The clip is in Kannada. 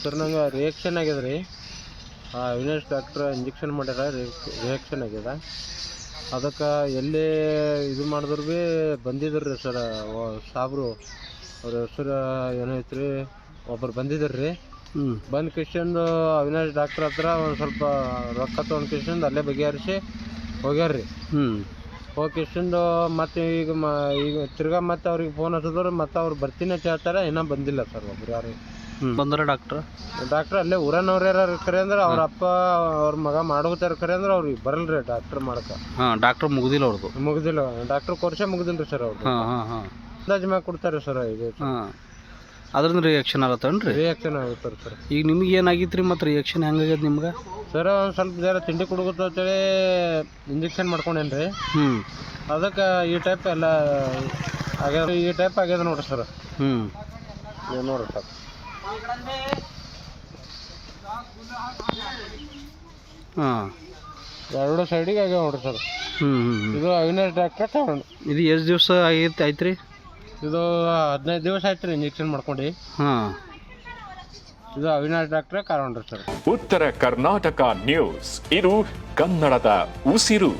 ಸರ್ ನಂಗೆ ರಿಯಾಕ್ಷನ್ ಆಗ್ಯದ ರೀ. ಅವಿನಾಶ್ ಡಾಕ್ಟ್ರ್ ಇಂಜೆಕ್ಷನ್ ಮಾಡ್ಯಾರ, ರಿಯಾಕ್ಷನ್ ಆಗ್ಯದ. ಅದಕ್ಕೆ ಎಲ್ಲಿ ಇದು ಮಾಡಿದ್ರು ಭೀ ಬಂದಿದ್ರು ರೀ ಸರ್. ಸಾಬ್ರು ಅವ್ರ ಹೆಸರು ಏನೈತೆ ರೀ, ಒಬ್ಬರು ಬಂದಿದ್ರು ರೀ. ಬಂದು ಕಿಶಂದು ಅವಿನಾಶ್ ಡಾಕ್ಟ್ರ್ ಹತ್ರ ಒಂದು ಸ್ವಲ್ಪ ರೊಕ್ಕ ತೊಗೊಂಡು ಕಿಶಂದು ಅಲ್ಲೇ ಬಗೆಹರಿಸಿ ಹೋಗ್ಯಾರ ರೀ. ಹೋಗಿ ಕಿಶಂದು ಮತ್ತೆ ಈಗ ತಿರ್ಗಾ ಮತ್ತೆ ಅವ್ರಿಗೆ ಫೋನ್ ಹಚ್ಚಿದ್ರು, ಮತ್ತೆ ಅವ್ರು ಬರ್ತೀನಿ ಅಂತ ಹೇಳ್ತಾರೆ. ಇನ್ನೂ ಬಂದಿಲ್ಲ ಸರ್ ಒಬ್ರು ಯಾರು ಬಂದ್ರೆ ಡಾಕ್ಟ್ರ್ ಅಲ್ಲೇ ಊರನ್ನವ್ರು ಯಾರು ಕರೆ ಅಂದ್ರೆ ಅವ್ರ ಅಪ್ಪ ಅವ್ರ ಮಗ ಮಾಡೋಗ್ತಾರ ಕರೆ ಅಂದ್ರೆ ಅವ್ರಿಗೆ ಬರಲ್ರಿ ಡಾಕ್ಟ್ರ್ ಮಾಡಕ್ಕೆ. ಡಾಕ್ಟ್ರ್ ಮುಗ್ದಿಲ್ಲ ಅವ್ರದ್ದು, ಮುಗ್ದಿಲ್ಲ ಡಾಕ್ಟ್ರ್ ಕೋರ್ಸೇ ಮುಗ್ದಿಲ್ಲ ರೀ ಸರ್. ಅವ್ರು ಅಂದಾಜು ಮ್ಯಾಗ ಕೊಡ್ತಾರೆ ಸರ್. ಇದು ಅದ್ರಿಂದ ರಿಯಾಕ್ಷನ್ ಆಗತ್ತೇನ್ರಿ? ರಿಯಾಕ್ಷನ್ ಆಗುತ್ತೆ ಸರ್. ಈಗ ನಿಮ್ಗೆ ಏನಾಗಿತ್ತು ರೀ ಮತ್ತು ರಿಯಾಕ್ಷನ್ ಹೆಂಗಾಗ್ಯದ ನಿಮ್ಗೆ? ಸರ್ ಒಂದು ಸ್ವಲ್ಪ ಜರ ತಿಂಡಿ ಕುಡ್ಗುತ್ತ ಅಂತೇಳಿ ಇಂಜೆಕ್ಷನ್ ಮಾಡ್ಕೊಂಡೇನು ರೀ. ಅದಕ್ಕೆ ಈ ಟೈಪ್ ಎಲ್ಲ ಆಗ್ಯದ, ಈ ಟೈಪ್ ಆಗ್ಯದ ನೋಡ್ರಿ ಸರ್. ನೋಡ್ರಿ ಸರ್, ಎರಡು ಸೈಡಿಗೆ ಆಗ್ಯಾವ ನೋಡ್ರಿ ಸರ್. ಇದು ಅವಿನಾಶ್ ಡಾಕ್ಟ್ರ್ ತಗೊಂಡು. ಇದು ಎಷ್ಟು ದಿವಸ ಆಯ್ತು ರೀ? ಇದು 15 ದಿವಸ ಆಯ್ತು ರೀ ಇಂಜೆಕ್ಷನ್ ಮಾಡ್ಕೊಂಡು. ಇದು ಅವಿನಾಶ್ ಡಾಕ್ಟ್ರ್ ಕಾರಣ್ರಿ ಸರ್. ಉತ್ತರ ಕರ್ನಾಟಕ ನ್ಯೂಸ್, ಇದು ಕನ್ನಡದ ಉಸಿರು.